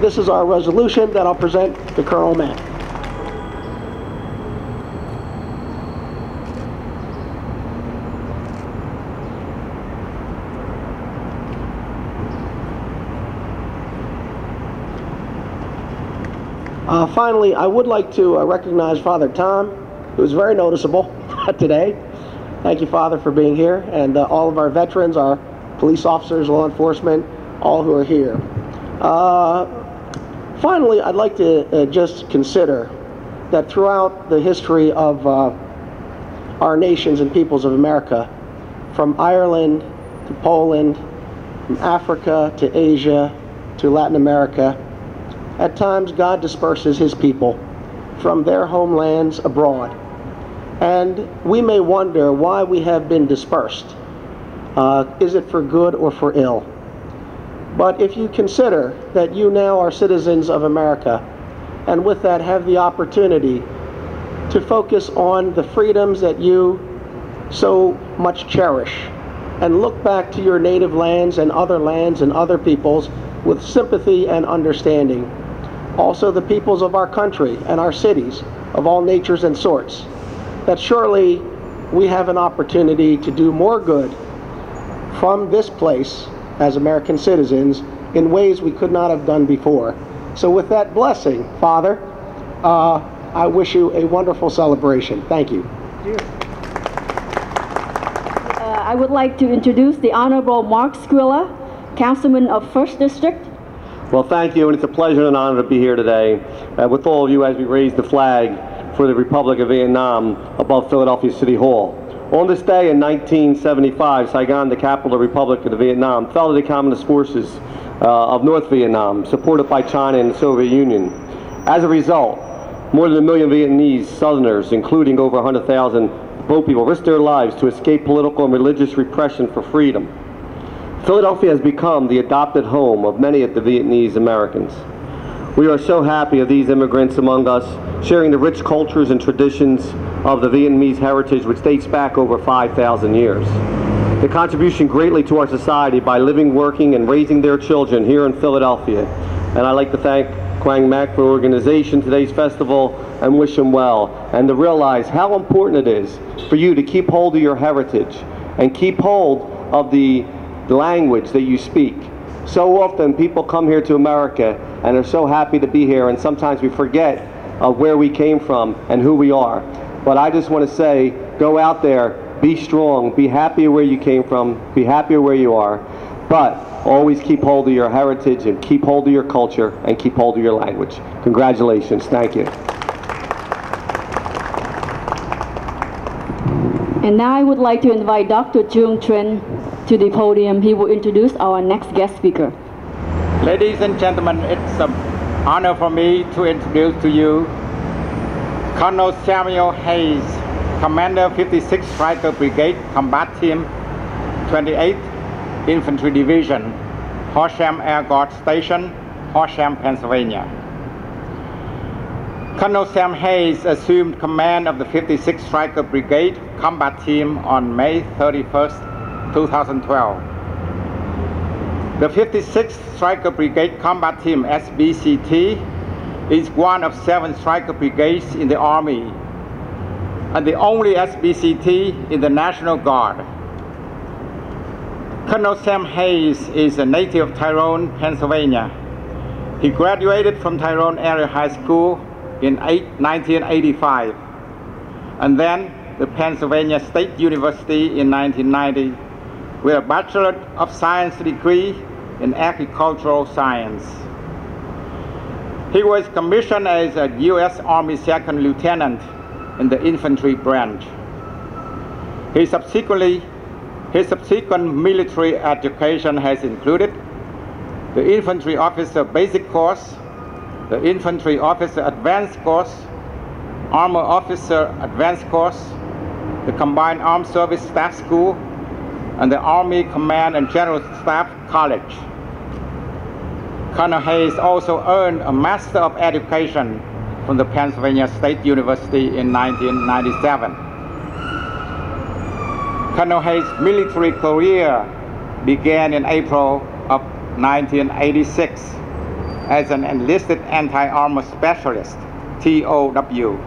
this is our resolution that I'll present to Colonel Mack. Finally, I would like to recognize Father Tom, who is very noticeable today. Thank you, Father, for being here, and all of our veterans, our police officers, law enforcement, all who are here. Finally, I'd like to just consider that throughout the history of our nations and peoples of America, from Ireland to Poland, from Africa to Asia to Latin America, at times God disperses his people from their homelands abroad. And we may wonder why we have been dispersed. Is it for good or for ill? But if you consider that you now are citizens of America, and with that have the opportunity to focus on the freedoms that you so much cherish, and look back to your native lands and other peoples with sympathy and understanding. Also the peoples of our country and our cities of all natures and sorts, that surely we have an opportunity to do more good from this place as American citizens in ways we could not have done before. So with that blessing, Father, I wish you a wonderful celebration. Thank you. I would like to introduce the Honorable Mark Squilla, Councilman of 1st District. Well, thank you, and it's a pleasure and an honor to be here today with all of you as we raise the flag for the Republic of Vietnam above Philadelphia City Hall. On this day in 1975, Saigon, the capital of the Republic of Vietnam, fell to the Communist forces of North Vietnam, supported by China and the Soviet Union. As a result, more than 1 million Vietnamese Southerners, including over 100,000 Boat people, risked their lives to escape political and religious repression for freedom. Philadelphia has become the adopted home of many of the Vietnamese Americans. We are so happy of these immigrants among us, sharing the rich cultures and traditions of the Vietnamese heritage, which dates back over 5,000 years. The contribution greatly to our society by living, working, and raising their children here in Philadelphia. And I'd like to thank Quang Mac for organizing today's festival and wish him well, and to realize how important it is for you to keep hold of your heritage and keep hold of the language that you speak. So often people come here to America and are so happy to be here, and sometimes we forget where we came from and who we are. But I just want to say, go out there, be strong, be happy where you came from, be happy where you are, but always keep hold of your heritage and keep hold of your culture and keep hold of your language. Congratulations. Thank you. And now I would like to invite Dr. Jung Trin to the podium. He will introduce our next guest speaker. Ladies and gentlemen, it's an honor for me to introduce to you Colonel Samuel Hayes, Commander 56th Striker Brigade Combat Team 28th Infantry Division, Horsham Air Guard Station, Horsham, Pennsylvania. Colonel Sam Hayes assumed command of the 56th Striker Brigade Combat Team on May 31st, 2012. The 56th Striker Brigade Combat Team, SBCT, is one of 7 Striker Brigades in the Army, and the only SBCT in the National Guard. Colonel Sam Hayes is a native of Tyrone, Pennsylvania. He graduated from Tyrone Area High School in 1985, and then the Pennsylvania State University in 1990 with a Bachelor of Science degree in Agricultural Science. He was commissioned as a U.S. Army Second Lieutenant in the Infantry Branch. His subsequent military education has included the Infantry Officer Basic Course, the Infantry Officer Advanced Course, Armor Officer Advanced Course, the Combined Armed Service Staff School, and the Army Command and General Staff College. Colonel Hayes also earned a Master of Education from the Pennsylvania State University in 1997. Colonel Hayes' military career began in April of 1986 as an enlisted anti-armor specialist, TOW,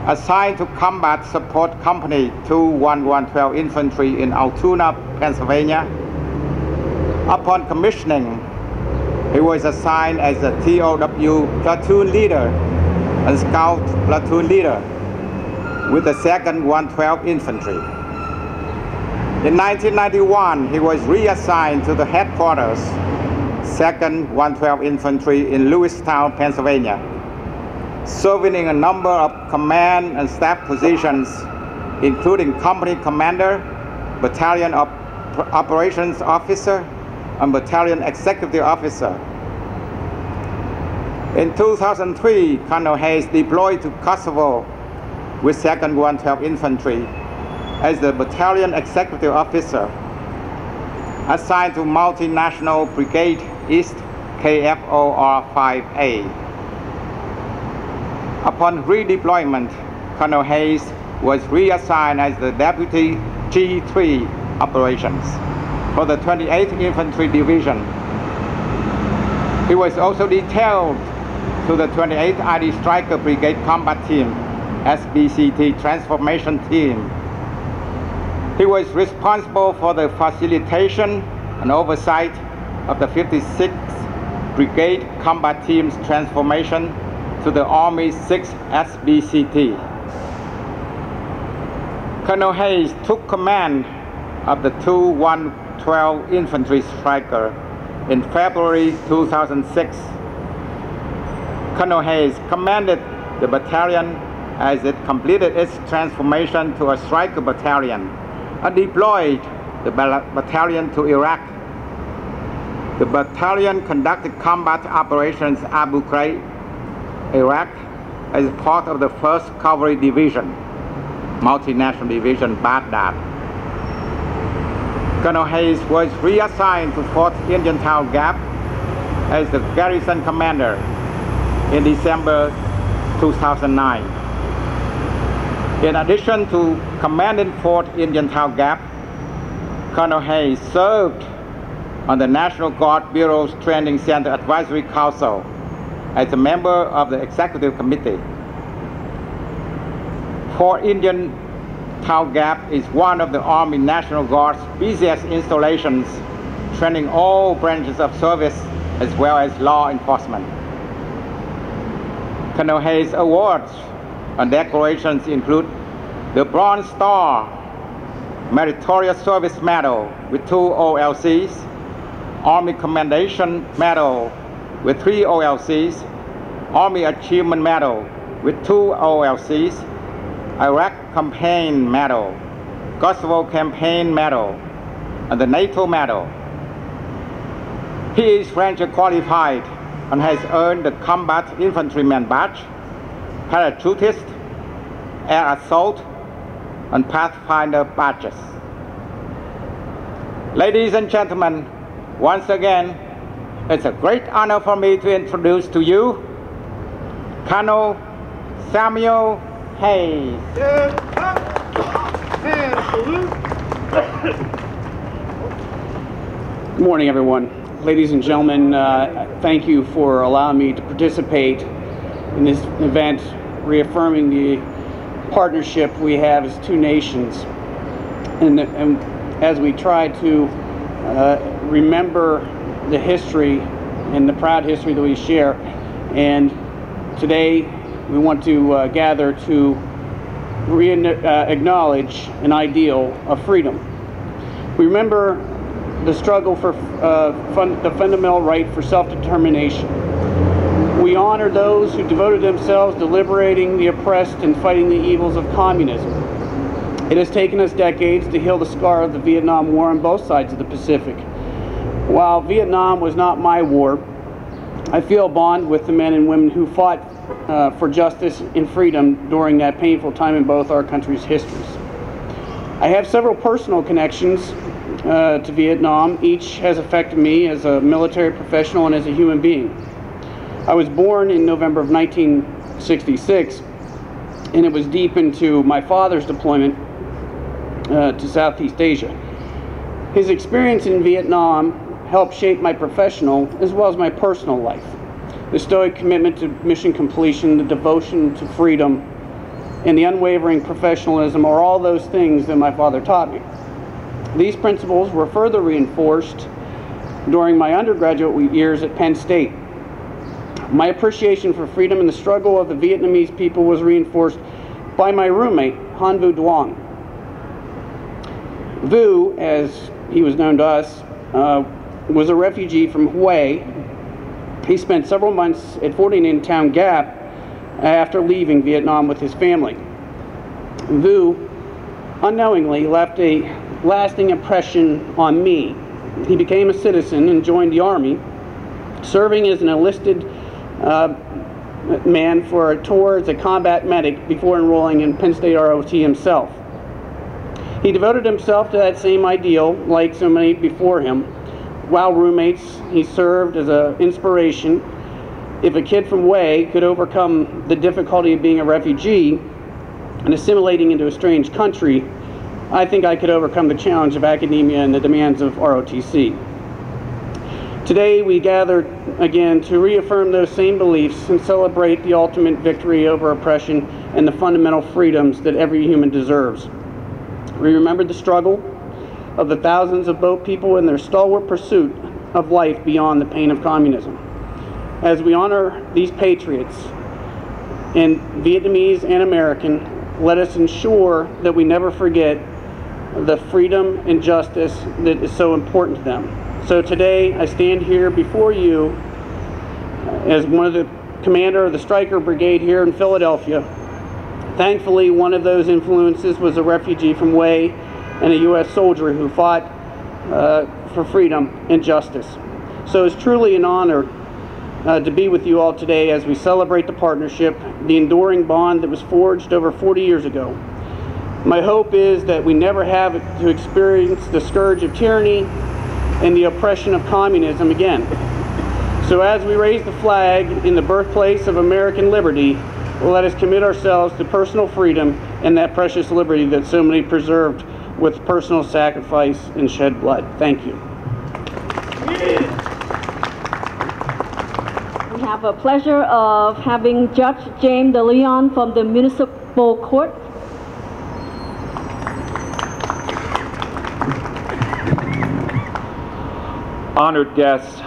assigned to Combat Support Company 21112 Infantry in Altoona, Pennsylvania. Upon commissioning, he was assigned as a TOW platoon leader and scout platoon leader with the 2nd 112 Infantry. In 1991, he was reassigned to the headquarters, 2nd 112 Infantry in Lewistown, Pennsylvania, serving in a number of command and staff positions, including company commander, battalion operations officer, and battalion executive officer. In 2003, Colonel Hayes deployed to Kosovo with 2nd 112 Infantry as the battalion executive officer, assigned to Multinational Brigade East KFOR 5A. Upon redeployment, Colonel Hayes was reassigned as the Deputy G3 Operations for the 28th Infantry Division. He was also detailed to the 28th ID Striker Brigade Combat Team, SBCT Transformation Team. He was responsible for the facilitation and oversight of the 56th Brigade Combat Team's transformation to the Army 6th SBCT. Colonel Hayes took command of the 21112 Infantry Striker in February 2006. Colonel Hayes commanded the battalion as it completed its transformation to a Striker battalion and deployed the battalion to Iraq. The battalion conducted combat operations Abu Ghraib, Iraq, as part of the 1st Cavalry Division, Multinational Division, Baghdad. Colonel Hayes was reassigned to Fort Indiantown Gap as the garrison commander in December 2009. In addition to commanding Fort Indiantown Gap, Colonel Hayes served on the National Guard Bureau's Training Center Advisory Council as a member of the Executive Committee. Fort Indiantown Gap is one of the Army National Guard's busiest installations, training all branches of service as well as law enforcement. Colonel Hayes' awards and decorations include the Bronze Star, Meritorious Service Medal with 2 OLCs, Army Commendation Medal with 3 OLCs, Army Achievement Medal with 2 OLCs, Iraq Campaign Medal, Kosovo Campaign Medal, and the NATO Medal. He is Ranger qualified and has earned the Combat Infantryman Badge, Parachutist, Air Assault, and Pathfinder badges. Ladies and gentlemen, once again, it's a great honor for me to introduce to you Colonel Samuel Hayes. Good morning, everyone. Ladies and gentlemen, thank you for allowing me to participate in this event, reaffirming the partnership we have as two nations. And as we try to remember the history and the proud history that we share, and today we want to gather to acknowledge an ideal of freedom. We remember the struggle for the fundamental right for self-determination. We honor those who devoted themselves to liberating the oppressed and fighting the evils of communism. It has taken us decades to heal the scar of the Vietnam War on both sides of the Pacific. While Vietnam was not my war, I feel a bond with the men and women who fought for justice and freedom during that painful time in both our countries' histories. I have several personal connections to Vietnam. Each has affected me as a military professional and as a human being. I was born in November of 1966, and it was deep into my father's deployment to Southeast Asia. His experience in Vietnam helped shape my professional as well as my personal life. The stoic commitment to mission completion, the devotion to freedom, and the unwavering professionalism are all those things that my father taught me. These principles were further reinforced during my undergraduate years at Penn State. My appreciation for freedom and the struggle of the Vietnamese people was reinforced by my roommate, Han Vu Duong. Vu, as he was known to us, was a refugee from Hue. He spent several months at 49 Town Gap after leaving Vietnam with his family. Vu unknowingly left a lasting impression on me. He became a citizen and joined the Army, serving as an enlisted man for a tour as a combat medic before enrolling in Penn State ROT himself. He devoted himself to that same ideal, like so many before him. While roommates, he served as an inspiration. If a kid from Hue could overcome the difficulty of being a refugee and assimilating into a strange country, I think I could overcome the challenge of academia and the demands of ROTC. Today we gather again to reaffirm those same beliefs and celebrate the ultimate victory over oppression and the fundamental freedoms that every human deserves. We remember the struggle of the thousands of boat people in their stalwart pursuit of life beyond the pain of communism. As we honor these patriots, in Vietnamese and American, let us ensure that we never forget the freedom and justice that is so important to them. So today I stand here before you as one of the commander of the Stryker Brigade here in Philadelphia. Thankfully, one of those influences was a refugee from Hue and a U.S. soldier who fought for freedom and justice. So it's truly an honor to be with you all today as we celebrate the partnership, the enduring bond that was forged over 40 years ago. My hope is that we never have to experience the scourge of tyranny and the oppression of communism again. So as we raise the flag in the birthplace of American liberty, let us commit ourselves to personal freedom and that precious liberty that so many preserved with personal sacrifice and shed blood. Thank you. We have a pleasure of having Judge James De Leon from the Municipal Court. Honored guests,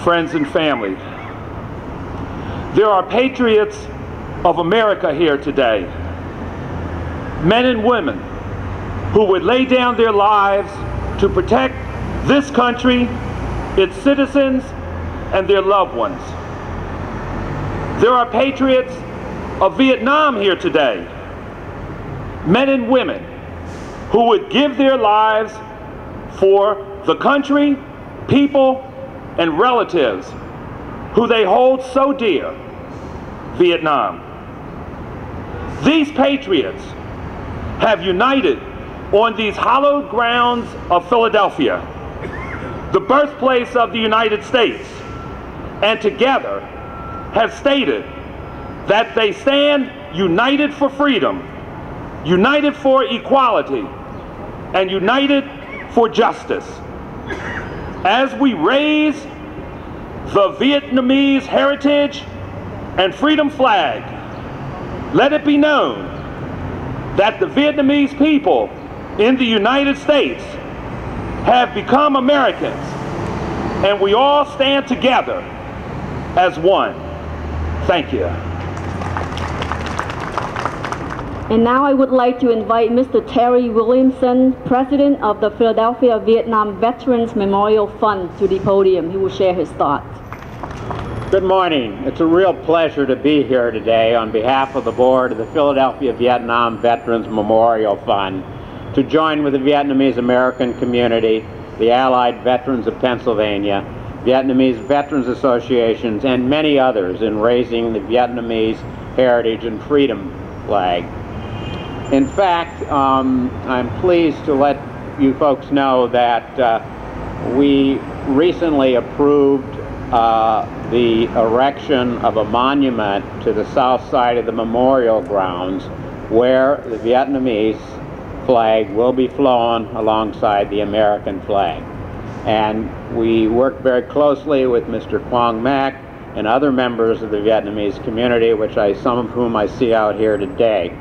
friends and family, there are patriots of America here today, men and women who would lay down their lives to protect this country, its citizens, and their loved ones. There are patriots of Vietnam here today, men and women who would give their lives for the country, people, and relatives who they hold so dear, Vietnam. These patriots have united on these hallowed grounds of Philadelphia, the birthplace of the United States, and together have stated that they stand united for freedom, united for equality, and united for justice. As we raise the Vietnamese heritage and freedom flag, let it be known that the Vietnamese people in the United States have become Americans, and we all stand together as one. Thank you. And now I would like to invite Mr. Terry Williamson, President of the Philadelphia Vietnam Veterans Memorial Fund, to the podium. He will share his thoughts. Good morning. It's a real pleasure to be here today on behalf of the board of the Philadelphia Vietnam Veterans Memorial Fund to join with the Vietnamese American community, the Allied Veterans of Pennsylvania, Vietnamese Veterans Associations, and many others in raising the Vietnamese heritage and freedom flag. In fact, I'm pleased to let you folks know that we recently approved the erection of a monument to the south side of the memorial grounds where the Vietnamese flag will be flown alongside the American flag. And we work very closely with Mr. Quang Mac and other members of the Vietnamese community, some of whom I see out here today.